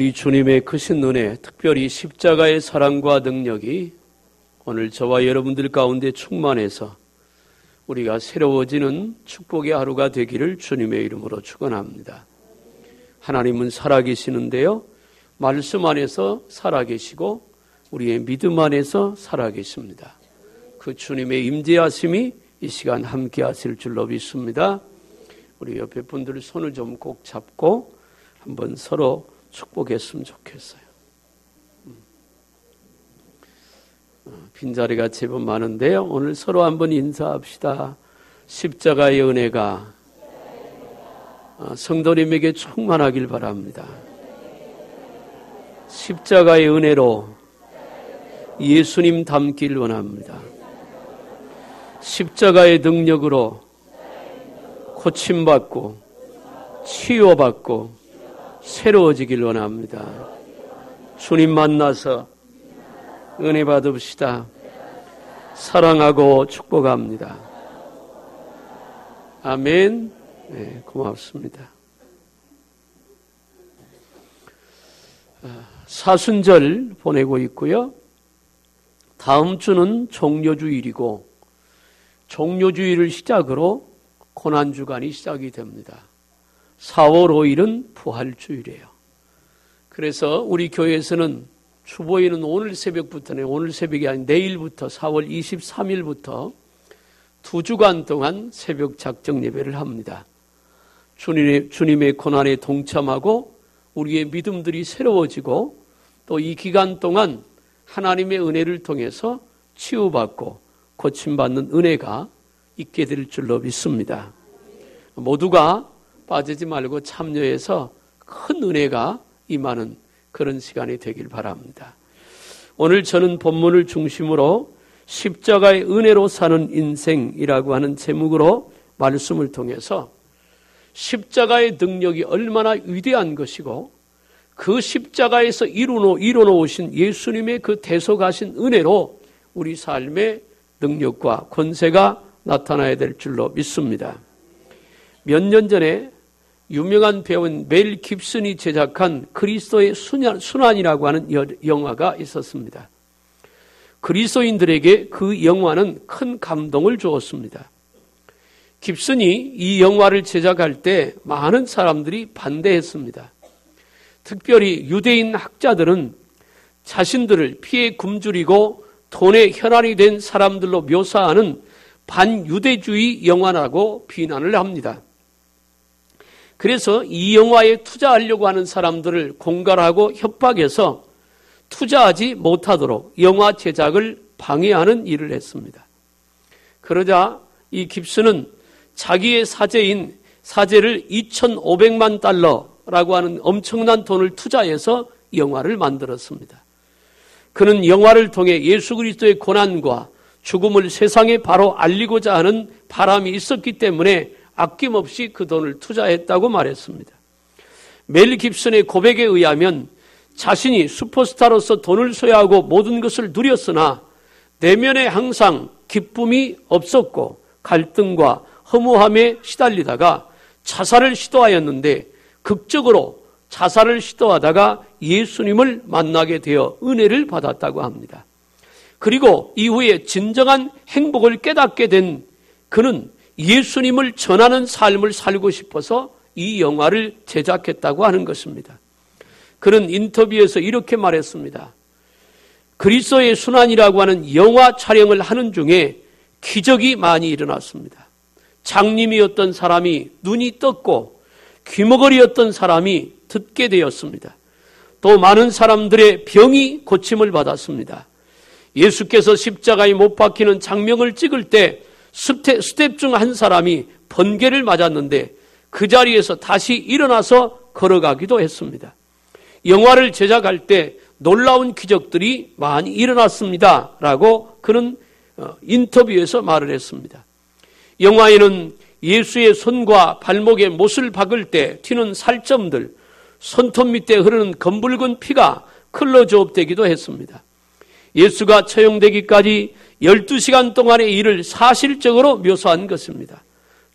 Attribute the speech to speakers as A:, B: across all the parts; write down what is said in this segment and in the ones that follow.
A: 이 주님의 크신 은혜, 특별히 십자가의 사랑과 능력이 오늘 저와 여러분들 가운데 충만해서 우리가 새로워지는 축복의 하루가 되기를 주님의 이름으로 축원합니다. 하나님은 살아계시는데요, 말씀 안에서 살아계시고 우리의 믿음 안에서 살아계십니다. 그 주님의 임재하심이 이 시간 함께 하실 줄로 믿습니다. 우리 옆에 분들 손을 좀 꼭 잡고 한번 서로 축복했으면 좋겠어요. 빈자리가 제법 많은데요, 오늘 서로 한번 인사합시다. 십자가의 은혜가 성도님에게 충만하길 바랍니다. 십자가의 은혜로 예수님 닮길 원합니다. 십자가의 능력으로 고침받고 치유받고 새로워지길 원합니다. 주님 만나서 은혜 받읍시다. 사랑하고 축복합니다. 아멘. 네, 고맙습니다. 사순절 보내고 있고요. 다음 주는 종료주일이고 종료주일을 시작으로 고난주간이 시작이 됩니다. 4월 5일은 부활주일이에요. 그래서 우리 교회에서는 주보에는 오늘 새벽부터는, 오늘 새벽이 아닌 내일부터 4월 23일부터 2주간 동안 새벽 작정 예배를 합니다. 주님의 고난에 동참하고 우리의 믿음들이 새로워지고 또 이 기간 동안 하나님의 은혜를 통해서 치유받고 고침받는 은혜가 있게 될 줄로 믿습니다. 모두가 빠지지 말고 참여해서 큰 은혜가 임하는 그런 시간이 되길 바랍니다. 오늘 저는 본문을 중심으로 십자가의 은혜로 사는 인생이라고 하는 제목으로 말씀을 통해서 십자가의 능력이 얼마나 위대한 것이고 그 십자가에서 이루어놓으신 예수님의 그 대속하신 은혜로 우리 삶의 능력과 권세가 나타나야 될 줄로 믿습니다. 몇 년 전에 유명한 배우인 멜 깁슨이 제작한 그리스도의 순환이라고 하는 영화가 있었습니다. 그리스도인들에게 그 영화는 큰 감동을 주었습니다. 깁슨이 이 영화를 제작할 때 많은 사람들이 반대했습니다. 특별히 유대인 학자들은 자신들을 피에 굶주리고 돈의 혈안이 된 사람들로 묘사하는 반유대주의 영화라고 비난을 합니다. 그래서 이 영화에 투자하려고 하는 사람들을 공갈하고 협박해서 투자하지 못하도록 영화 제작을 방해하는 일을 했습니다. 그러자 이 깁슨은 자기의 사제를 2,500만 달러라고 하는 엄청난 돈을 투자해서 영화를 만들었습니다. 그는 영화를 통해 예수 그리스도의 고난과 죽음을 세상에 바로 알리고자 하는 바람이 있었기 때문에 아낌없이 그 돈을 투자했다고 말했습니다. 멜 깁슨의 고백에 의하면 자신이 슈퍼스타로서 돈을 소유하고 모든 것을 누렸으나 내면에 항상 기쁨이 없었고 갈등과 허무함에 시달리다가 자살을 시도하였는데 극적으로 자살을 시도하다가 예수님을 만나게 되어 은혜를 받았다고 합니다. 그리고 이후에 진정한 행복을 깨닫게 된 그는 예수님을 전하는 삶을 살고 싶어서 이 영화를 제작했다고 하는 것입니다. 그는 인터뷰에서 이렇게 말했습니다. 그리스도의 순환이라고 하는 영화 촬영을 하는 중에 기적이 많이 일어났습니다. 장님이었던 사람이 눈이 떴고 귀머거리였던 사람이 듣게 되었습니다. 또 많은 사람들의 병이 고침을 받았습니다. 예수께서 십자가에 못 박히는 장면을 찍을 때 스텝 중 한 사람이 번개를 맞았는데 그 자리에서 다시 일어나서 걸어가기도 했습니다. 영화를 제작할 때 놀라운 기적들이 많이 일어났습니다 라고 그는 인터뷰에서 말을 했습니다. 영화에는 예수의 손과 발목에 못을 박을 때 튀는 살점들, 손톱 밑에 흐르는 검붉은 피가 클로즈업되기도 했습니다. 예수가 처형되기까지 12시간 동안의 일을 사실적으로 묘사한 것입니다.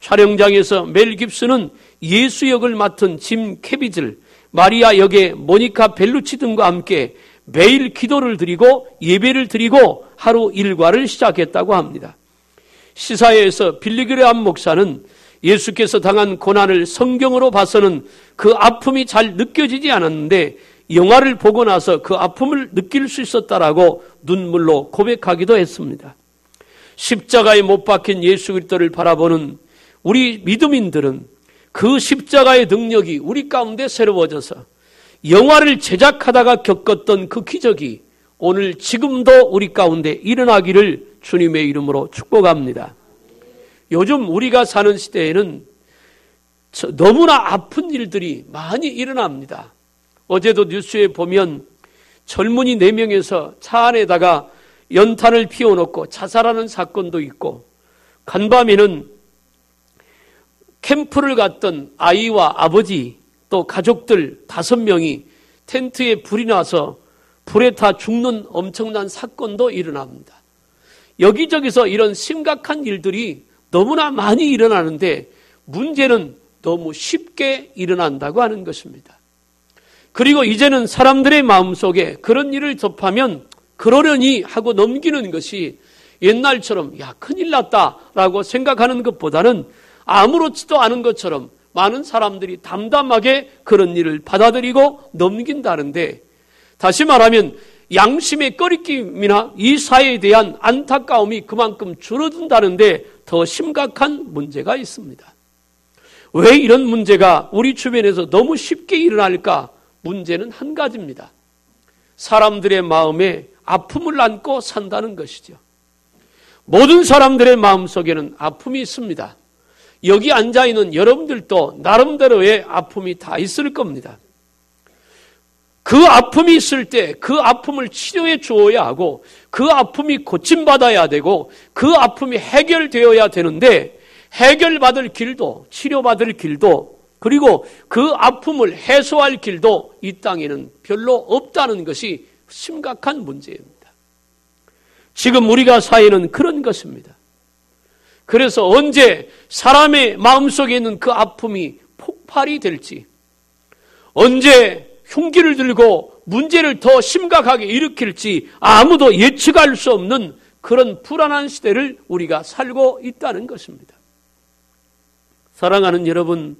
A: 촬영장에서 멜 깁슨은 예수 역을 맡은 짐 캐비즐, 마리아 역의 모니카 벨루치 등과 함께 매일 기도를 드리고 예배를 드리고 하루 일과를 시작했다고 합니다. 시사회에서 빌리그레암 목사는 예수께서 당한 고난을 성경으로 봐서는 그 아픔이 잘 느껴지지 않았는데 영화를 보고 나서 그 아픔을 느낄 수 있었다라고 눈물로 고백하기도 했습니다. 십자가에 못 박힌 예수 그리스도를 바라보는 우리 믿음인들은 그 십자가의 능력이 우리 가운데 새로워져서 영화를 제작하다가 겪었던 그 기적이 오늘 지금도 우리 가운데 일어나기를 주님의 이름으로 축복합니다. 요즘 우리가 사는 시대에는 너무나 아픈 일들이 많이 일어납니다. 어제도 뉴스에 보면 젊은이 4명에서 차 안에다가 연탄을 피워놓고 자살하는 사건도 있고, 간밤에는 캠프를 갔던 아이와 아버지 또 가족들 5명이 텐트에 불이 나서 불에 타 죽는 엄청난 사건도 일어납니다. 여기저기서 이런 심각한 일들이 너무나 많이 일어나는데 문제는 너무 쉽게 일어난다고 하는 것입니다. 그리고 이제는 사람들의 마음속에 그런 일을 접하면 그러려니 하고 넘기는 것이 옛날처럼 야 큰일 났다라고 생각하는 것보다는 아무렇지도 않은 것처럼 많은 사람들이 담담하게 그런 일을 받아들이고 넘긴다는데, 다시 말하면 양심의 꺼리낌이나 이 사회에 대한 안타까움이 그만큼 줄어든다는데 더 심각한 문제가 있습니다. 왜 이런 문제가 우리 주변에서 너무 쉽게 일어날까? 문제는 한 가지입니다. 사람들의 마음에 아픔을 안고 산다는 것이죠. 모든 사람들의 마음속에는 아픔이 있습니다. 여기 앉아있는 여러분들도 나름대로의 아픔이 다 있을 겁니다. 그 아픔이 있을 때 그 아픔을 치료해 주어야 하고 그 아픔이 고침받아야 되고 그 아픔이 해결되어야 되는데, 해결받을 길도 치료받을 길도 그리고 그 아픔을 해소할 길도 이 땅에는 별로 없다는 것이 심각한 문제입니다. 지금 우리가 사회는 그런 것입니다. 그래서 언제 사람의 마음속에 있는 그 아픔이 폭발이 될지, 언제 흉기를 들고 문제를 더 심각하게 일으킬지 아무도 예측할 수 없는 그런 불안한 시대를 우리가 살고 있다는 것입니다. 사랑하는 여러분,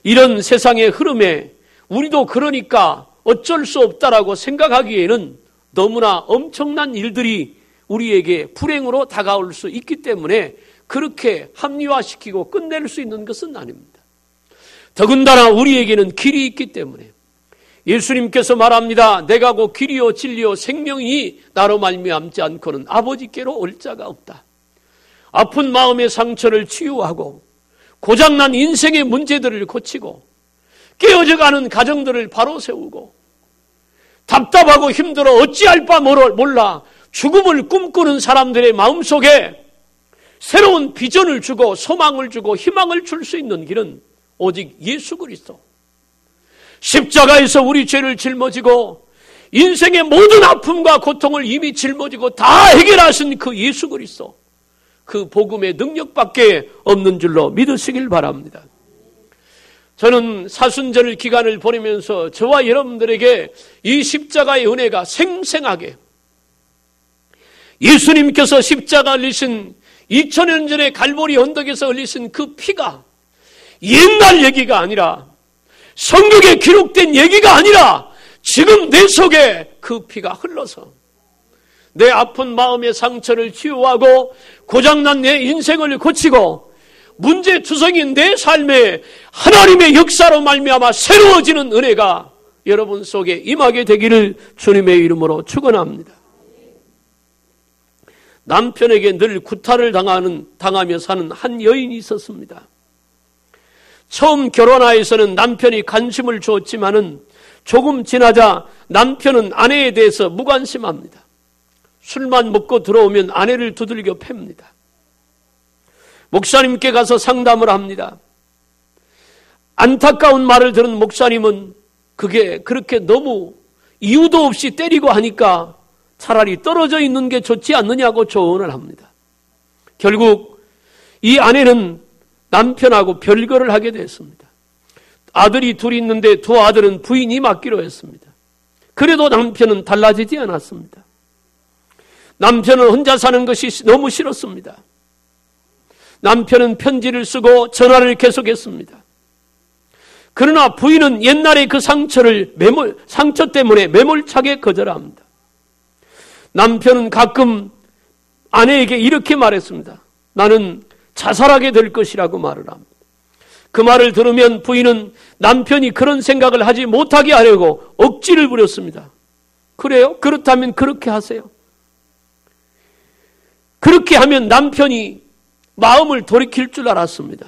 A: 이런 세상의 흐름에 우리도 그러니까 어쩔 수 없다라고 생각하기에는 너무나 엄청난 일들이 우리에게 불행으로 다가올 수 있기 때문에 그렇게 합리화시키고 끝낼 수 있는 것은 아닙니다. 더군다나 우리에게는 길이 있기 때문에 예수님께서 말합니다. 내가 곧 길이요 진리요 생명이니 나로 말미암지 않고는 아버지께로 올 자가 없다. 아픈 마음의 상처를 치유하고 고장난 인생의 문제들을 고치고 깨어져가는 가정들을 바로 세우고 답답하고 힘들어 어찌할 바 몰라 죽음을 꿈꾸는 사람들의 마음속에 새로운 비전을 주고 소망을 주고 희망을 줄 수 있는 길은 오직 예수 그리스도. 십자가에서 우리 죄를 짊어지고 인생의 모든 아픔과 고통을 이미 짊어지고 다 해결하신 그 예수 그리스도, 그 복음의 능력밖에 없는 줄로 믿으시길 바랍니다. 저는 사순절 기간을 보내면서 저와 여러분들에게 이 십자가의 은혜가 생생하게, 예수님께서 십자가 흘리신 2000년 전에 갈보리 언덕에서 흘리신 그 피가 옛날 얘기가 아니라, 성경에 기록된 얘기가 아니라 지금 내 속에 그 피가 흘러서 내 아픈 마음의 상처를 치유하고 고장난 내 인생을 고치고 문제투성인 내 삶에 하나님의 역사로 말미암아 새로워지는 은혜가 여러분 속에 임하게 되기를 주님의 이름으로 축원합니다. 남편에게 늘 구타를 당하며 사는 한 여인이 있었습니다. 처음 결혼하에서는 남편이 관심을 주었지만은 조금 지나자 남편은 아내에 대해서 무관심합니다. 술만 먹고 들어오면 아내를 두들겨 팹니다. 목사님께 가서 상담을 합니다. 안타까운 말을 들은 목사님은 그게 그렇게 너무 이유도 없이 때리고 하니까 차라리 떨어져 있는 게 좋지 않느냐고 조언을 합니다. 결국 이 아내는 남편하고 별거를 하게 됐습니다. 아들이 둘이 있는데 두 아들은 부인이 맡기로 했습니다. 그래도 남편은 달라지지 않았습니다. 남편은 혼자 사는 것이 너무 싫었습니다. 남편은 편지를 쓰고 전화를 계속했습니다. 그러나 부인은 옛날에 그 상처 때문에 매몰차게 거절합니다. 남편은 가끔 아내에게 이렇게 말했습니다. 나는 자살하게 될 것이라고 말을 합니다. 그 말을 들으면 부인은 남편이 그런 생각을 하지 못하게 하려고 억지를 부렸습니다. 그래요? 그렇다면 그렇게 하세요. 그렇게 하면 남편이 마음을 돌이킬 줄 알았습니다.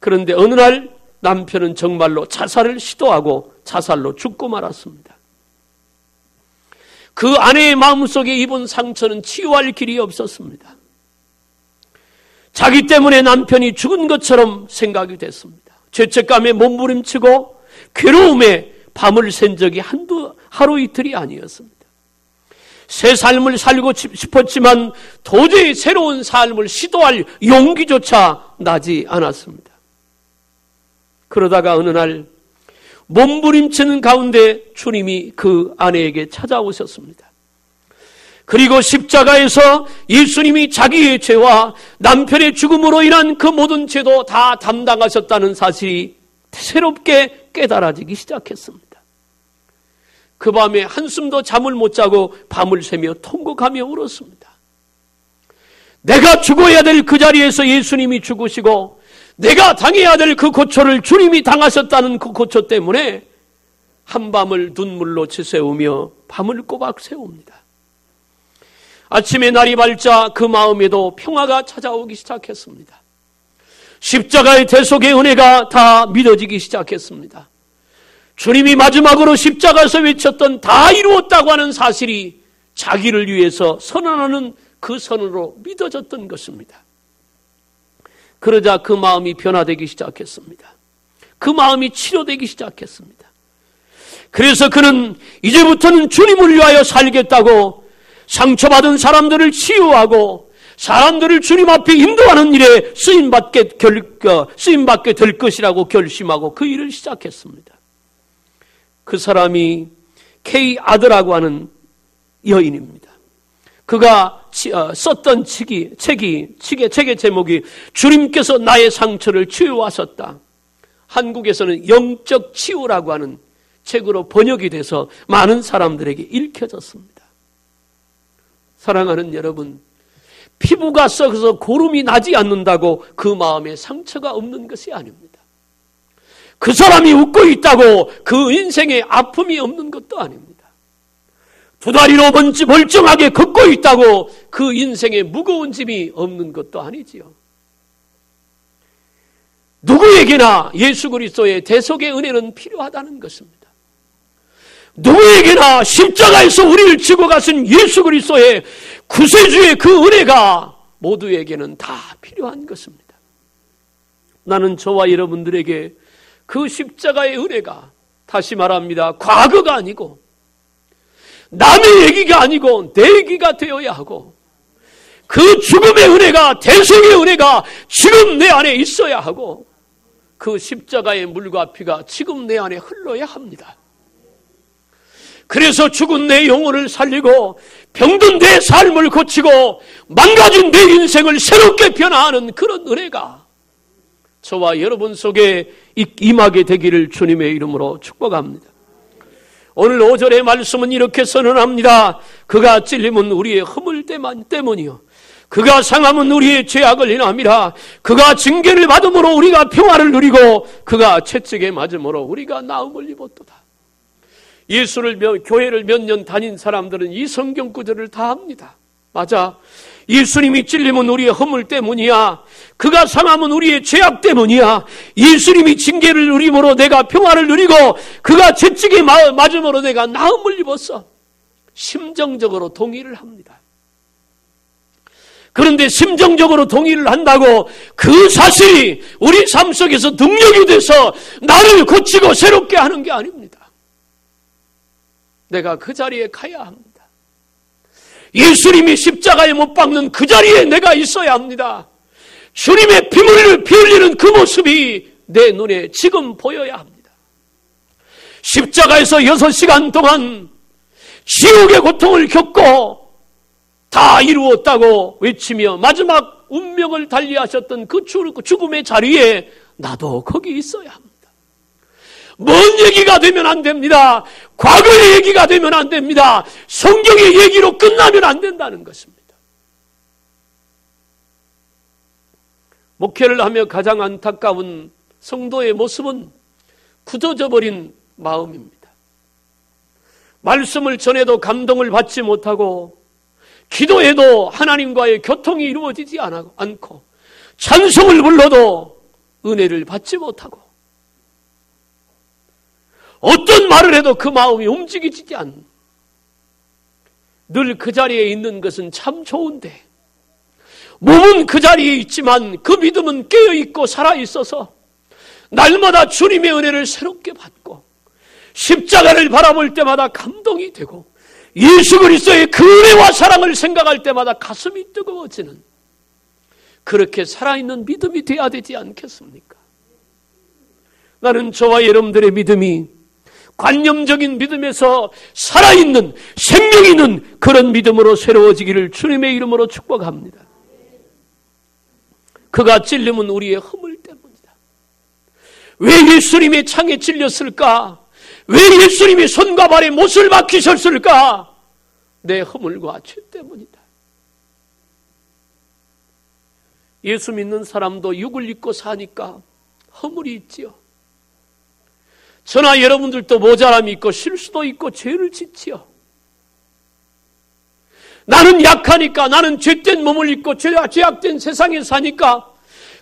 A: 그런데 어느 날 남편은 정말로 자살을 시도하고 자살로 죽고 말았습니다. 그 아내의 마음속에 입은 상처는 치유할 길이 없었습니다. 자기 때문에 남편이 죽은 것처럼 생각이 됐습니다. 죄책감에 몸부림치고 괴로움에 밤을 샌 적이 하루 이틀이 아니었습니다. 새 삶을 살고 싶었지만 도저히 새로운 삶을 시도할 용기조차 나지 않았습니다. 그러다가 어느 날 몸부림치는 가운데 주님이 그 아내에게 찾아오셨습니다. 그리고 십자가에서 예수님이 자기의 죄와 남편의 죽음으로 인한 그 모든 죄도 다 담당하셨다는 사실이 새롭게 깨달아지기 시작했습니다. 그 밤에 한숨도 잠을 못 자고 밤을 새며 통곡하며 울었습니다. 내가 죽어야 될 그 자리에서 예수님이 죽으시고 내가 당해야 될 그 고초를 주님이 당하셨다는 그 고초 때문에 한밤을 눈물로 지새우며 밤을 꼬박 새웁니다. 아침에 날이 밝자 그 마음에도 평화가 찾아오기 시작했습니다. 십자가의 대속의 은혜가 다 믿어지기 시작했습니다. 주님이 마지막으로 십자가에서 외쳤던 다 이루었다고 하는 사실이 자기를 위해서 선언하는 그 선언으로 믿어졌던 것입니다. 그러자 그 마음이 변화되기 시작했습니다. 그 마음이 치료되기 시작했습니다. 그래서 그는 이제부터는 주님을 위하여 살겠다고 상처받은 사람들을 치유하고 사람들을 주님 앞에 인도하는 일에 쓰임받게 될 것이라고 결심하고 그 일을 시작했습니다. 그 사람이 K 아드라고 하는 여인입니다. 그가 썼던 책의 제목이 주님께서 나의 상처를 치유하셨다. 한국에서는 영적 치유라고 하는 책으로 번역이 돼서 많은 사람들에게 읽혀졌습니다. 사랑하는 여러분, 피부가 썩어서 고름이 나지 않는다고 그 마음에 상처가 없는 것이 아닙니다. 그 사람이 웃고 있다고 그 인생에 아픔이 없는 것도 아닙니다. 두 다리로 멀쩡하게 걷고 있다고 그 인생에 무거운 짐이 없는 것도 아니지요. 누구에게나 예수 그리스도의 대속의 은혜는 필요하다는 것입니다. 누구에게나 십자가에서 우리를 지고 가신 예수 그리스도의 구세주의 그 은혜가 모두에게는 다 필요한 것입니다. 나는 저와 여러분들에게 그 십자가의 은혜가, 다시 말합니다, 과거가 아니고 남의 얘기가 아니고 내 얘기가 되어야 하고, 그 죽음의 은혜가, 대속의 은혜가 지금 내 안에 있어야 하고, 그 십자가의 물과 피가 지금 내 안에 흘러야 합니다. 그래서 죽은 내 영혼을 살리고 병든 내 삶을 고치고 망가진 내 인생을 새롭게 변화하는 그런 은혜가 저와 여러분 속에 임하게 되기를 주님의 이름으로 축복합니다. 오늘 5절의 말씀은 이렇게 선언합니다. 그가 찔림은 우리의 허물 때문이요, 그가 상함은 우리의 죄악을 인함이라. 그가 징계를 받음으로 우리가 평화를 누리고 그가 채찍에 맞음으로 우리가 나음을 입었도다. 교회를 몇 년 다닌 사람들은 이 성경 구절을 다 합니다. 맞아. 예수님이 찔림은 우리의 허물 때문이야. 그가 상함은 우리의 죄악 때문이야. 예수님이 징계를 누림으로 내가 평화를 누리고 그가 채찍에 맞음으로 내가 나음을 입었어. 심정적으로 동의를 합니다. 그런데 심정적으로 동의를 한다고 그 사실이 우리 삶 속에서 능력이 돼서 나를 고치고 새롭게 하는 게 아닙니다. 내가 그 자리에 가야 합니다. 예수님이 십자가에 못 박는 그 자리에 내가 있어야 합니다. 주님의 피 흘리는 그 모습이 내 눈에 지금 보여야 합니다. 십자가에서 6시간 동안 지옥의 고통을 겪고 다 이루었다고 외치며 마지막 운명을 달리하셨던 그 죽음의 자리에 나도 거기 있어야 합니다. 먼 얘기가 되면 안 됩니다. 과거의 얘기가 되면 안 됩니다. 성경의 얘기로 끝나면 안 된다는 것입니다. 목회를 하며 가장 안타까운 성도의 모습은 굳어져 버린 마음입니다. 말씀을 전해도 감동을 받지 못하고 기도해도 하나님과의 교통이 이루어지지 않고 찬송을 불러도 은혜를 받지 못하고 어떤 말을 해도 그 마음이 움직이지 않는, 늘 그 자리에 있는 것은 참 좋은데 몸은 그 자리에 있지만 그 믿음은 깨어있고 살아있어서 날마다 주님의 은혜를 새롭게 받고 십자가를 바라볼 때마다 감동이 되고 예수 그리스도의 그 은혜와 사랑을 생각할 때마다 가슴이 뜨거워지는, 그렇게 살아있는 믿음이 되어야 되지 않겠습니까? 나는 저와 여러분들의 믿음이 관념적인 믿음에서 살아있는, 생명 있는 그런 믿음으로 새로워지기를 주님의 이름으로 축복합니다. 그가 찔림은 우리의 허물 때문이다. 왜 예수님의 창에 찔렸을까? 왜 예수님이 손과 발에 못을 박히셨을까? 내 허물과 죄 때문이다. 예수 믿는 사람도 육을 입고 사니까 허물이 있지요. 저나 여러분들도 모자람이 있고 실수도 있고 죄를 짓지요. 나는 약하니까, 나는 죄된 몸을 입고 죄악된 세상에 사니까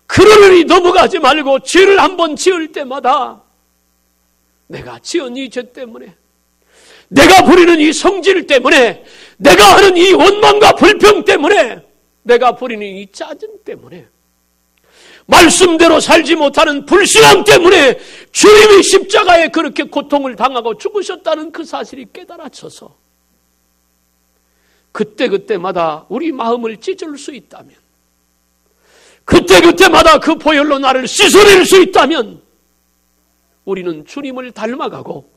A: 그러려니 넘어가지 말고 죄를 한번 지을 때마다 내가 지은 이 죄 때문에, 내가 부리는 이 성질 때문에, 내가 하는 이 원망과 불평 때문에, 내가 부리는 이 짜증 때문에, 말씀대로 살지 못하는 불신앙 때문에 주님이 십자가에 그렇게 고통을 당하고 죽으셨다는 그 사실이 깨달아져서 그때마다 우리 마음을 찢을 수 있다면, 그때마다 그 보혈로 나를 씻어낼 수 있다면 우리는 주님을 닮아가고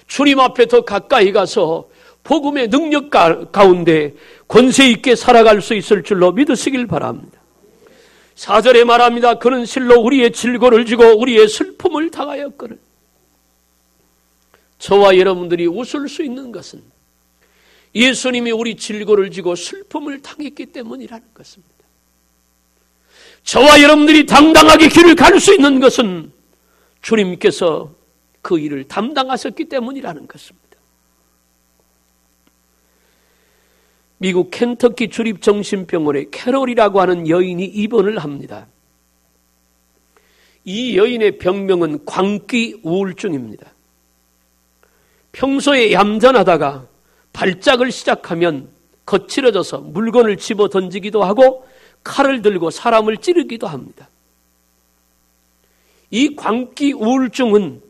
A: 주님 앞에 더 가까이 가서 복음의 능력 가운데 권세 있게 살아갈 수 있을 줄로 믿으시길 바랍니다. 4절에 말합니다. 그는 실로 우리의 질고를 지고 우리의 슬픔을 당하였거늘. 저와 여러분들이 웃을 수 있는 것은 예수님이 우리 질고를 지고 슬픔을 당했기 때문이라는 것입니다. 저와 여러분들이 당당하게 길을 갈 수 있는 것은 주님께서 그 일을 담당하셨기 때문이라는 것입니다. 미국 켄터키 주립정신병원에 캐롤이라고 하는 여인이 입원을 합니다. 이 여인의 병명은 광기 우울증입니다. 평소에 얌전하다가 발작을 시작하면 거칠어져서 물건을 집어 던지기도 하고 칼을 들고 사람을 찌르기도 합니다. 이 광기 우울증은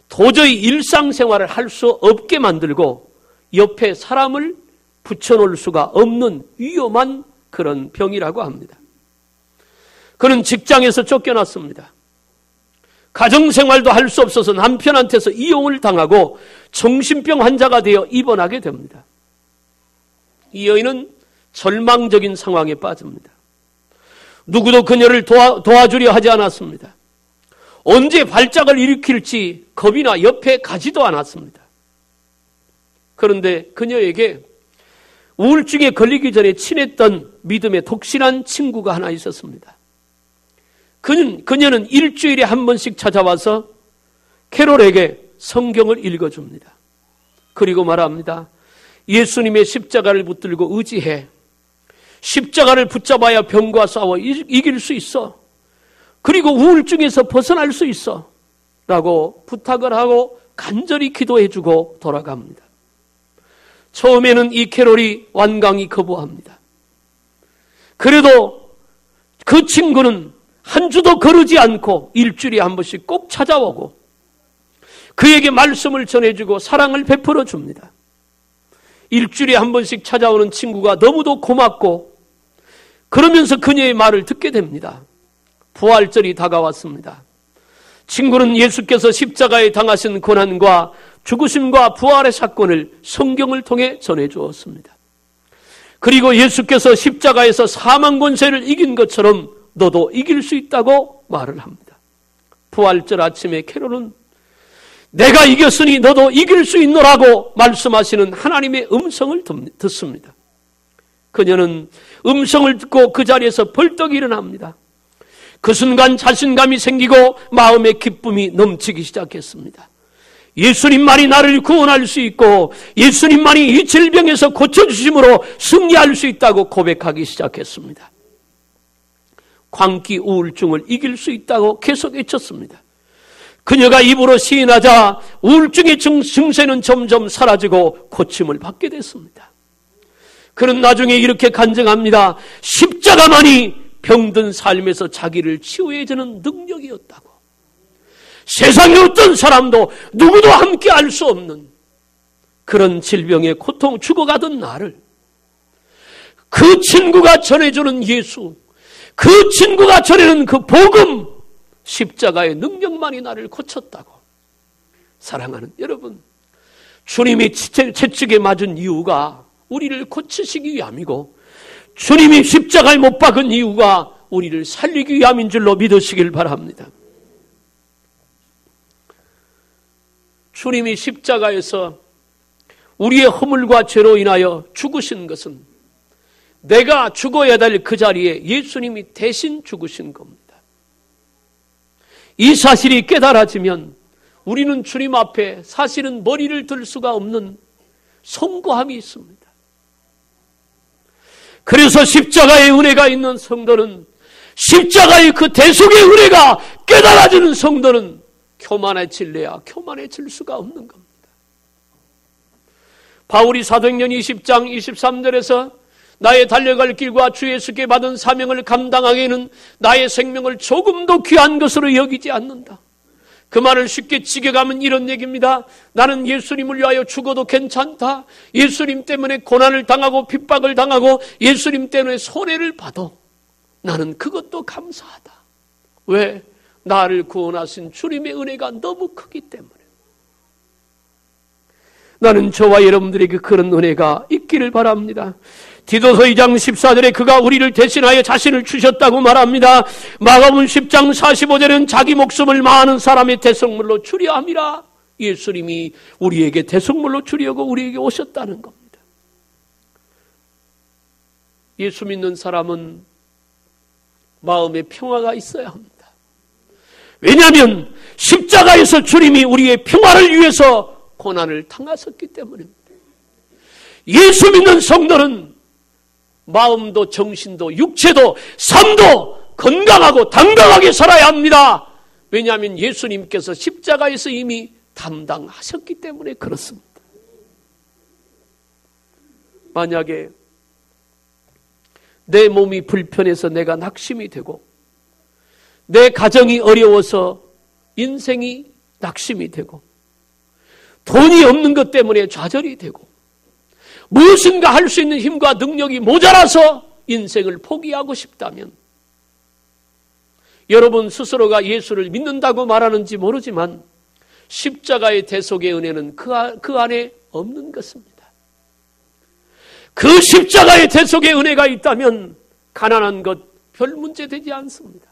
A: 도저히 일상생활을 할 수 없게 만들고 옆에 사람을 붙여놓을 수가 없는 위험한 그런 병이라고 합니다. 그는 직장에서 쫓겨났습니다. 가정생활도 할 수 없어서 남편한테서 이용을 당하고 정신병 환자가 되어 입원하게 됩니다. 이 여인은 절망적인 상황에 빠집니다. 누구도 그녀를 도와주려 하지 않았습니다. 언제 발작을 일으킬지 겁이나 옆에 가지도 않았습니다. 그런데 그녀에게 우울증에 걸리기 전에 친했던 믿음의 독실한 친구가 하나 있었습니다. 그녀는 일주일에 한 번씩 찾아와서 캐롤에게 성경을 읽어줍니다. 그리고 말합니다. 예수님의 십자가를 붙들고 의지해. 십자가를 붙잡아야 병과 싸워 이길 수 있어. 그리고 우울증에서 벗어날 수 있어. 라고 부탁을 하고 간절히 기도해주고 돌아갑니다. 처음에는 이 캐롤이 완강히 거부합니다. 그래도 그 친구는 한 주도 거르지 않고 일주일에 한 번씩 꼭 찾아오고 그에게 말씀을 전해주고 사랑을 베풀어 줍니다. 일주일에 한 번씩 찾아오는 친구가 너무도 고맙고 그러면서 그녀의 말을 듣게 됩니다. 부활절이 다가왔습니다. 친구는 예수께서 십자가에 당하신 고난과 죽으심과 부활의 사건을 성경을 통해 전해주었습니다. 그리고 예수께서 십자가에서 사망 권세를 이긴 것처럼 너도 이길 수 있다고 말을 합니다. 부활절 아침에 캐롤은 내가 이겼으니 너도 이길 수 있노라고 말씀하시는 하나님의 음성을 듣습니다. 그녀는 음성을 듣고 그 자리에서 벌떡 일어납니다. 그 순간 자신감이 생기고 마음의 기쁨이 넘치기 시작했습니다. 예수님만이 나를 구원할 수 있고 예수님만이 이 질병에서 고쳐주심으로 승리할 수 있다고 고백하기 시작했습니다. 광기 우울증을 이길 수 있다고 계속 외쳤습니다. 그녀가 입으로 시인하자 우울증의 증세는 점점 사라지고 고침을 받게 됐습니다. 그는 나중에 이렇게 간증합니다. 십자가만이 병든 삶에서 자기를 치유해주는 능력이었다고. 세상의 어떤 사람도 누구도 함께 알 수 없는 그런 질병의 고통 죽어가던 나를 그 친구가 전해주는 예수, 그 친구가 전하는 그 복음, 십자가의 능력만이 나를 고쳤다고. 사랑하는 여러분, 주님이 채찍에 맞은 이유가 우리를 고치시기 위함이고 주님이 십자가에 못 박은 이유가 우리를 살리기 위함인 줄로 믿으시길 바랍니다. 주님이 십자가에서 우리의 허물과 죄로 인하여 죽으신 것은 내가 죽어야 될 그 자리에 예수님이 대신 죽으신 겁니다. 이 사실이 깨달아지면 우리는 주님 앞에 사실은 머리를 들 수가 없는 송구함이 있습니다. 그래서 십자가의 은혜가 있는 성도는, 십자가의 그 대속의 은혜가 깨달아지는 성도는 교만해질래야 교만해질 수가 없는 겁니다. 바울이 사도행전 20장 23절에서 나의 달려갈 길과 주 예수께 받은 사명을 감당하기에는 나의 생명을 조금도 귀한 것으로 여기지 않는다. 그 말을 쉽게 직역하면 이런 얘기입니다. 나는 예수님을 위하여 죽어도 괜찮다. 예수님 때문에 고난을 당하고 핍박을 당하고 예수님 때문에 손해를 봐도 나는 그것도 감사하다. 왜? 나를 구원하신 주님의 은혜가 너무 크기 때문에. 나는 저와 여러분들에게 그런 은혜가 있기를 바랍니다. 디도서 2장 14절에 그가 우리를 대신하여 자신을 주셨다고 말합니다. 마가복음 10장 45절에는 자기 목숨을 많은 사람의 대속물로 주려 함이라. 예수님이 우리에게 대속물로 주려고 우리에게 오셨다는 겁니다. 예수 믿는 사람은 마음에 평화가 있어야 합니다. 왜냐하면 십자가에서 주님이 우리의 평화를 위해서 고난을 당하셨기 때문입니다. 예수 믿는 성도는 마음도 정신도 육체도 삶도 건강하고 당당하게 살아야 합니다. 왜냐하면 예수님께서 십자가에서 이미 담당하셨기 때문에 그렇습니다. 만약에 내 몸이 불편해서 내가 낙심이 되고 내 가정이 어려워서 인생이 낙심이 되고 돈이 없는 것 때문에 좌절이 되고 무엇인가 할 수 있는 힘과 능력이 모자라서 인생을 포기하고 싶다면 여러분 스스로가 예수를 믿는다고 말하는지 모르지만 십자가의 대속의 은혜는 그 안에 없는 것입니다. 그 십자가의 대속의 은혜가 있다면 가난한 것 별 문제 되지 않습니다.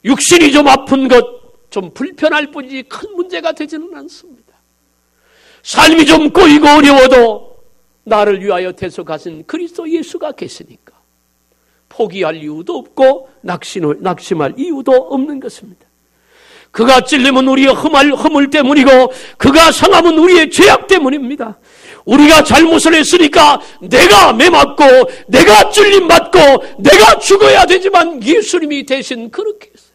A: 육신이 좀 아픈 것 좀 불편할 뿐이지 큰 문제가 되지는 않습니다. 삶이 좀 꼬이고 어려워도 나를 위하여 대속하신 그리스도 예수가 계시니까 포기할 이유도 없고 낙심할 이유도 없는 것입니다. 그가 찔림은 우리의 허물 때문이고 그가 상함은 우리의 죄악 때문입니다. 우리가 잘못을 했으니까 내가 매맞고 내가 찔림받고 내가 죽어야 되지만 예수님이 대신 그렇게 했어요.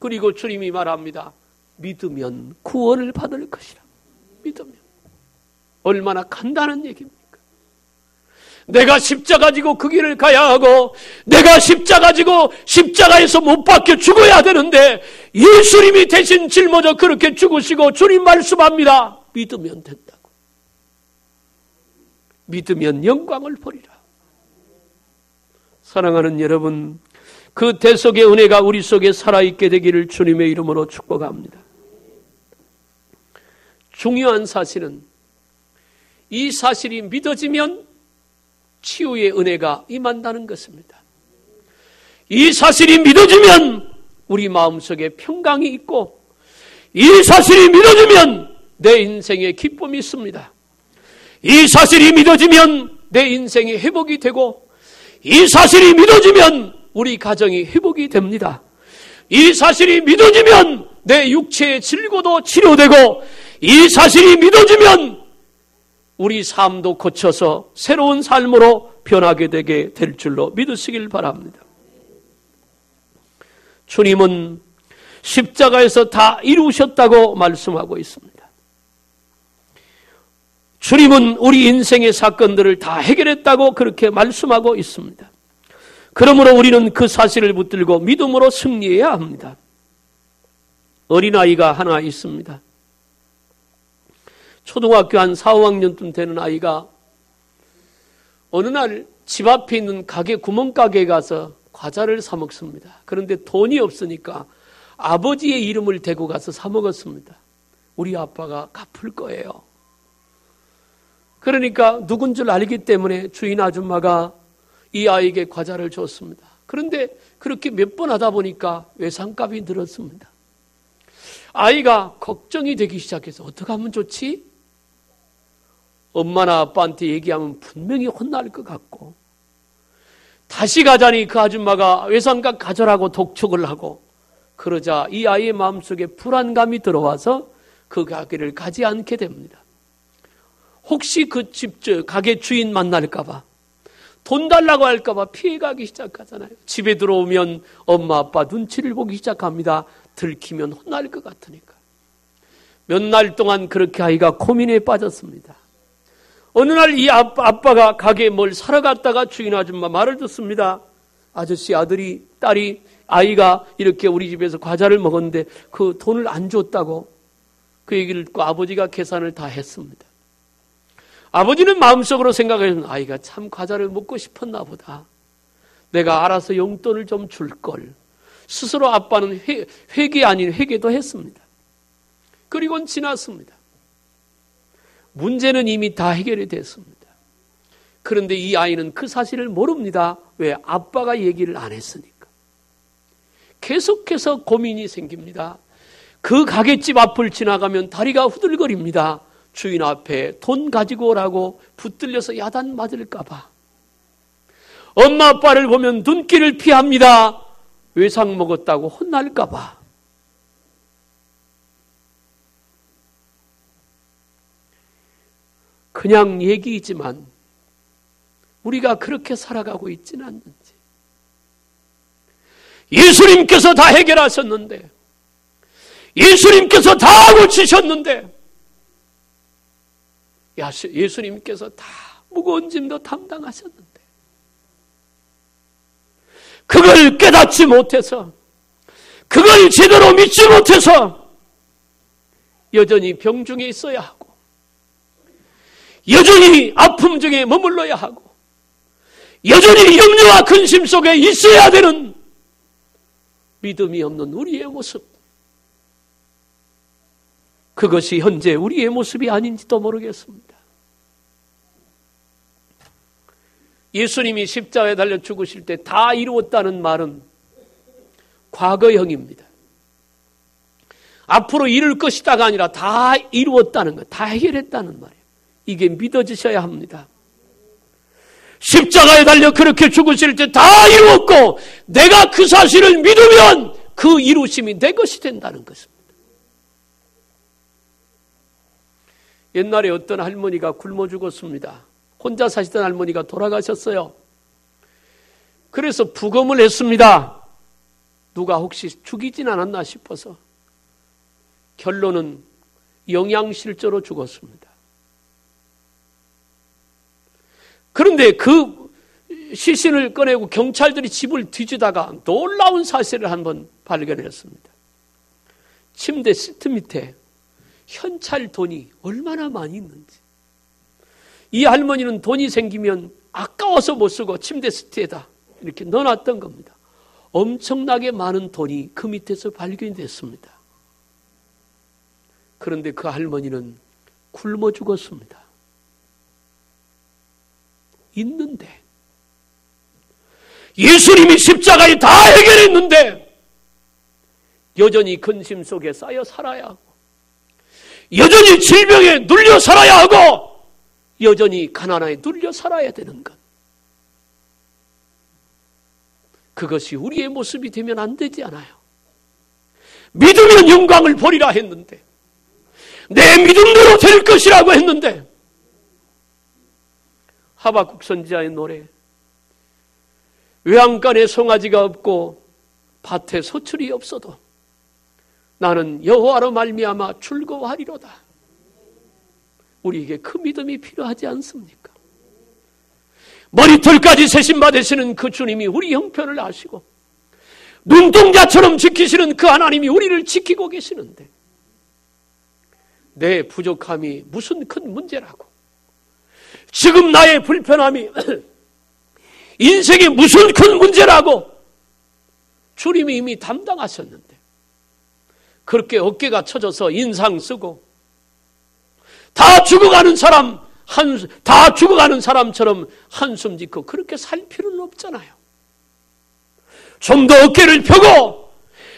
A: 그리고 주님이 말합니다. 믿으면 구원을 받을 것이라. 믿으면. 얼마나 간단한 얘기입니까? 내가 십자가 지고 그 길을 가야 하고 내가 십자가 지고 십자가에서 못 박혀 죽어야 되는데 예수님이 대신 짊어져 그렇게 죽으시고 주님 말씀합니다. 믿으면 된다고. 믿으면 영광을 보리라. 사랑하는 여러분, 그 대속의 은혜가 우리 속에 살아있게 되기를 주님의 이름으로 축복합니다. 중요한 사실은 이 사실이 믿어지면 치유의 은혜가 임한다는 것입니다. 이 사실이 믿어지면 우리 마음속에 평강이 있고, 이 사실이 믿어지면 내 인생에 기쁨이 있습니다. 이 사실이 믿어지면 내 인생이 회복이 되고, 이 사실이 믿어지면 우리 가정이 회복이 됩니다. 이 사실이 믿어지면 내 육체의 질고도 치료되고, 이 사실이 믿어지면 우리 삶도 고쳐서 새로운 삶으로 변하게 되게 될 줄로 믿으시길 바랍니다. 주님은 십자가에서 다 이루셨다고 말씀하고 있습니다. 주님은 우리 인생의 사건들을 다 해결했다고 그렇게 말씀하고 있습니다. 그러므로 우리는 그 사실을 붙들고 믿음으로 승리해야 합니다. 어린아이가 하나 있습니다. 초등학교 한 4, 5학년쯤 되는 아이가 어느 날 집 앞에 있는 가게, 구멍가게에 가서 과자를 사 먹습니다. 그런데 돈이 없으니까 아버지의 이름을 대고 가서 사 먹었습니다. 우리 아빠가 갚을 거예요. 그러니까 누군 줄 알기 때문에 주인 아줌마가 이 아이에게 과자를 줬습니다. 그런데 그렇게 몇 번 하다 보니까 외상값이 늘었습니다. 아이가 걱정이 되기 시작해서 어떻게 하면 좋지? 엄마나 아빠한테 얘기하면 분명히 혼날 것 같고, 다시 가자니 그 아줌마가 외상값 가져라고 독촉을 하고, 그러자 이 아이의 마음속에 불안감이 들어와서 그 가게를 가지 않게 됩니다. 혹시 그 집, 가게 주인 만날까봐, 돈 달라고 할까봐 피해가기 시작하잖아요. 집에 들어오면 엄마 아빠 눈치를 보기 시작합니다. 들키면 혼날 것 같으니까. 몇 날 동안 그렇게 아이가 고민에 빠졌습니다. 어느 날 이 아빠가 가게에 뭘 사러 갔다가 주인 아줌마 말을 듣습니다. 아저씨, 아들이, 딸이, 아이가 이렇게 우리 집에서 과자를 먹었는데 그 돈을 안 줬다고. 그 얘기를 듣고 아버지가 계산을 다 했습니다. 아버지는 마음속으로 생각하는, 아이가 참 과자를 먹고 싶었나 보다. 내가 알아서 용돈을 좀 줄걸. 스스로 아빠는 회개 아닌 회개도 했습니다. 그리고는 지났습니다. 문제는 이미 다 해결이 됐습니다. 그런데 이 아이는 그 사실을 모릅니다. 왜? 아빠가 얘기를 안 했으니까. 계속해서 고민이 생깁니다. 그 가게집 앞을 지나가면 다리가 후들거립니다. 주인 앞에 돈 가지고 오라고 붙들려서 야단 맞을까 봐. 엄마 아빠를 보면 눈길을 피합니다. 외상 먹었다고 혼날까 봐. 그냥 얘기이지만 우리가 그렇게 살아가고 있지는 않는지. 예수님께서 다 해결하셨는데, 예수님께서 다 고치셨는데, 예수님께서 다 무거운 짐도 담당하셨는데, 그걸 깨닫지 못해서, 그걸 제대로 믿지 못해서 여전히 병중에 있어야 하고, 여전히 아픔 중에 머물러야 하고, 여전히 염려와 근심 속에 있어야 되는 믿음이 없는 우리의 모습. 그것이 현재 우리의 모습이 아닌지도 모르겠습니다. 예수님이 십자가에 달려 죽으실 때 다 이루었다는 말은 과거형입니다. 앞으로 이룰 것이다가 아니라 다 이루었다는 것, 다 해결했다는 말이에요. 이게 믿어지셔야 합니다. 십자가에 달려 그렇게 죽으실 때 다 이루었고, 내가 그 사실을 믿으면 그 이루심이 내 것이 된다는 것입니다. 옛날에 어떤 할머니가 굶어 죽었습니다. 혼자 사시던 할머니가 돌아가셨어요. 그래서 부검을 했습니다. 누가 혹시 죽이진 않았나 싶어서. 결론은 영양실조로 죽었습니다. 그런데 그 시신을 꺼내고 경찰들이 집을 뒤지다가 놀라운 사실을 한번 발견했습니다. 침대 시트 밑에 현찰 돈이 얼마나 많이 있는지. 이 할머니는 돈이 생기면 아까워서 못 쓰고 침대 시트에다 이렇게 넣어놨던 겁니다. 엄청나게 많은 돈이 그 밑에서 발견이 됐습니다. 그런데 그 할머니는 굶어 죽었습니다. 있는데 예수님이 십자가에 다 해결했는데 여전히 근심 속에 쌓여 살아야 하고, 여전히 질병에 눌려 살아야 하고, 여전히 가난에 눌려 살아야 되는 것, 그것이 우리의 모습이 되면 안 되지 않아요? 믿으면 영광을 보리라 했는데, 내 믿음대로 될 것이라고 했는데, 하박국 선지자의 노래, 외양간에 송아지가 없고 밭에 소출이 없어도 나는 여호와로 말미암아 즐거워하리로다. 우리에게 그 믿음이 필요하지 않습니까? 머리털까지 세심받으시는 그 주님이 우리 형편을 아시고 눈동자처럼 지키시는 그 하나님이 우리를 지키고 계시는데, 내 부족함이 무슨 큰 문제라고, 지금 나의 불편함이 인생의 무슨 큰 문제라고 주님이 이미 담당하셨는데, 그렇게 어깨가 쳐져서 인상 쓰고 다 죽어가는 사람처럼 한숨 짓고 그렇게 살 필요는 없잖아요. 좀 더 어깨를 펴고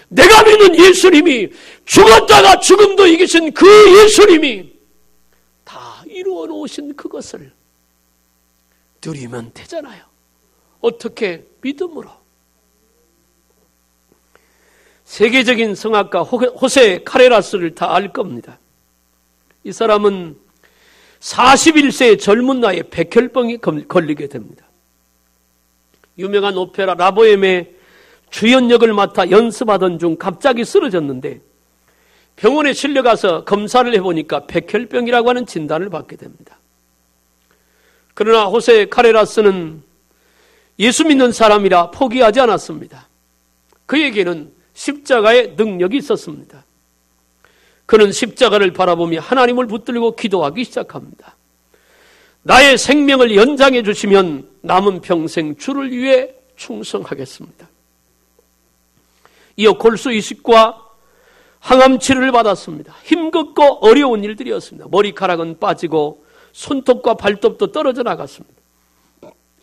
A: 내가 믿는 예수님이, 죽었다가 죽음도 이기신 그 예수님이 다 이루어 놓으신 그것을 누리면 되잖아요. 어떻게? 믿음으로. 세계적인 성악가 호세 카레라스를 다 알 겁니다. 이 사람은 41세의 젊은 나이에 백혈병이 걸리게 됩니다. 유명한 오페라 라보엠의 주연 역을 맡아 연습하던 중 갑자기 쓰러졌는데, 병원에 실려가서 검사를 해보니까 백혈병이라고 하는 진단을 받게 됩니다. 그러나 호세 카레라스는 예수 믿는 사람이라 포기하지 않았습니다. 그에게는 십자가의 능력이 있었습니다. 그는 십자가를 바라보며 하나님을 붙들고 기도하기 시작합니다. 나의 생명을 연장해 주시면 남은 평생 주를 위해 충성하겠습니다. 이어 골수 이식과 항암 치료를 받았습니다. 힘겹고 어려운 일들이었습니다. 머리카락은 빠지고 손톱과 발톱도 떨어져 나갔습니다.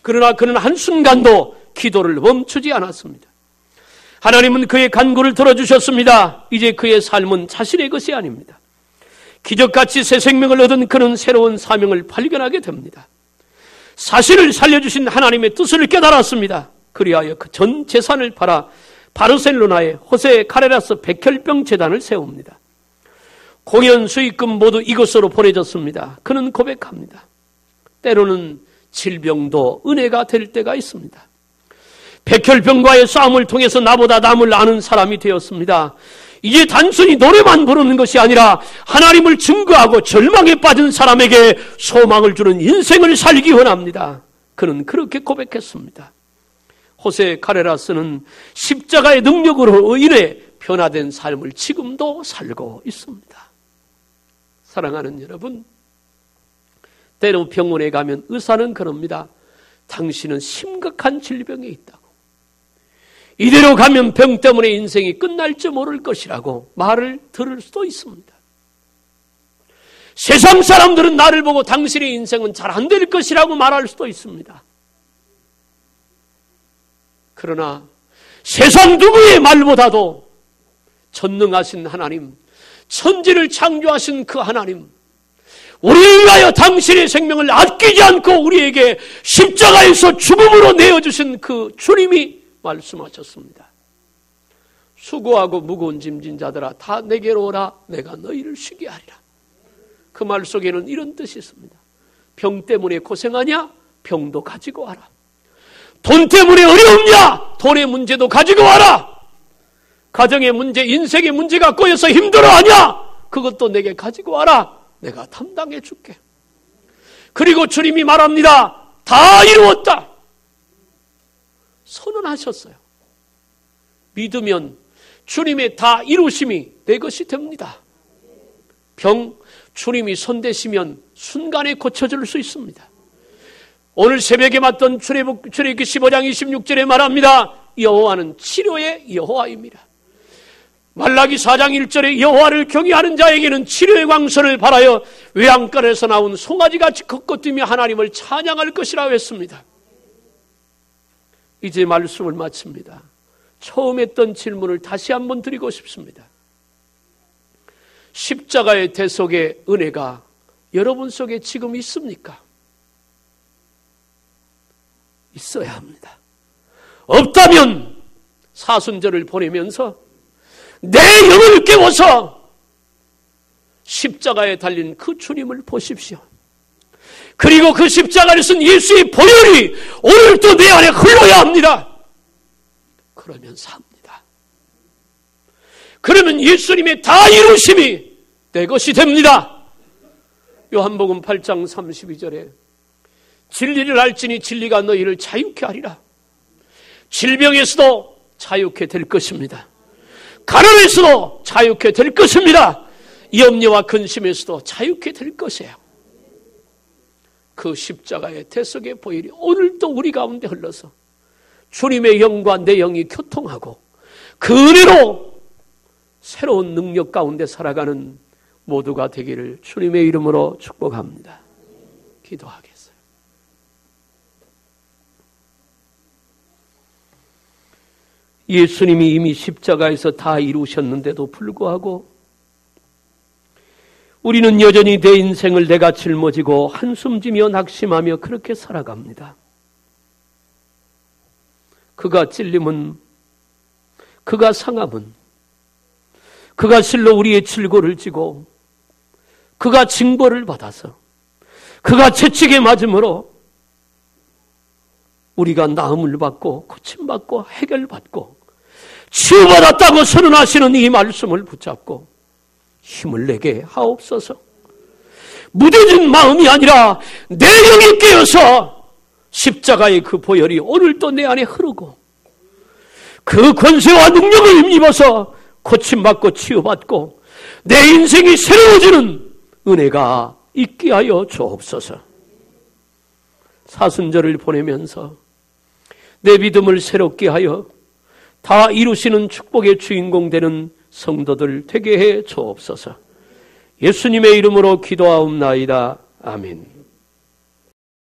A: 그러나 그는 한순간도 기도를 멈추지 않았습니다. 하나님은 그의 간구를 들어주셨습니다. 이제 그의 삶은 자신의 것이 아닙니다. 기적같이 새 생명을 얻은 그는 새로운 사명을 발견하게 됩니다. 자신을 살려주신 하나님의 뜻을 깨달았습니다. 그리하여 그 전 재산을 팔아 바르셀로나에 호세 카레라스 백혈병 재단을 세웁니다. 공연 수익금 모두 이것으로 보내졌습니다. 그는 고백합니다. 때로는 질병도 은혜가 될 때가 있습니다. 백혈병과의 싸움을 통해서 나보다 남을 아는 사람이 되었습니다. 이제 단순히 노래만 부르는 것이 아니라 하나님을 증거하고 절망에 빠진 사람에게 소망을 주는 인생을 살기 원합니다. 그는 그렇게 고백했습니다. 호세 카레라스는 십자가의 능력으로 인해 변화된 삶을 지금도 살고 있습니다. 사랑하는 여러분, 때로 병원에 가면 의사는 그럽니다. 당신은 심각한 질병에 있다고. 이대로 가면 병 때문에 인생이 끝날지 모를 것이라고 말을 들을 수도 있습니다. 세상 사람들은 나를 보고 당신의 인생은 잘 안 될 것이라고 말할 수도 있습니다. 그러나 세상 누구의 말보다도 전능하신 하나님, 천지를 창조하신 그 하나님, 우리를 위하여 당신의 생명을 아끼지 않고 우리에게 십자가에서 죽음으로 내어주신 그 주님이 말씀하셨습니다. 수고하고 무거운 짐진 자들아 다 내게로 오라, 내가 너희를 쉬게 하리라. 그 말 속에는 이런 뜻이 있습니다. 병 때문에 고생하냐? 병도 가지고 와라. 돈 때문에 어려움냐? 돈의 문제도 가지고 와라. 가정의 문제, 인생의 문제가 꼬여서 힘들어하냐? 그것도 내게 가지고 와라. 내가 담당해 줄게. 그리고 주님이 말합니다. 다 이루었다. 선언하셨어요. 믿으면 주님의 다 이루심이 내 것이 됩니다. 병, 주님이 손대시면 순간에 고쳐질 수 있습니다. 오늘 새벽에 맞던 출애굽기 15장 26절에 말합니다. 여호와는 치료의 여호와입니다. 말라기 4장 1절에 여호와를 경외하는 자에게는 치료의 광선을 발하여 외양간에서 나온 송아지같이 걷고 뛰며 하나님을 찬양할 것이라고 했습니다. 이제 말씀을 마칩니다. 처음 했던 질문을 다시 한번 드리고 싶습니다. 십자가의 대속의 은혜가 여러분 속에 지금 있습니까? 있어야 합니다. 없다면 사순절을 보내면서 내 영을 깨워서 십자가에 달린 그 주님을 보십시오. 그리고 그 십자가를 쓴 예수의 보혈이 오늘도 내 안에 흘러야 합니다. 그러면 삽니다. 그러면 예수님의 다 이루심이 내 것이 됩니다. 요한복음 8장 32절에 진리를 알지니 진리가 너희를 자유케 하리라. 질병에서도 자유케 될 것입니다. 가난에서도 자유케 될 것입니다. 염려와 근심에서도 자유케 될 것이에요. 그 십자가의 대속의 보혈이 오늘도 우리 가운데 흘러서 주님의 영과 내 영이 교통하고 그 은혜로 새로운 능력 가운데 살아가는 모두가 되기를 주님의 이름으로 축복합니다. 기도하겠습니다. 예수님이 이미 십자가에서 다 이루셨는데도 불구하고 우리는 여전히 내 인생을 내가 짊어지고 한숨지며 낙심하며 그렇게 살아갑니다. 그가 찔림은, 그가 상함은, 그가 실로 우리의 질고를 지고 그가 징벌을 받아서 그가 채찍에 맞음으로 우리가 나음을 받고 고침받고 해결받고 치유받았다고 선언하시는 이 말씀을 붙잡고 힘을 내게 하옵소서. 무뎌진 마음이 아니라 내 영이 깨어서 십자가의 그 보혈이 오늘도 내 안에 흐르고 그 권세와 능력을 힘입어서 고침받고 치유받고 내 인생이 새로워지는 은혜가 있게 하여 주옵소서. 사순절을 보내면서 내 믿음을 새롭게 하여 다 이루시는 축복의 주인공 되는 성도들 되게 해 주옵소서. 예수님의 이름으로 기도하옵나이다. 아멘.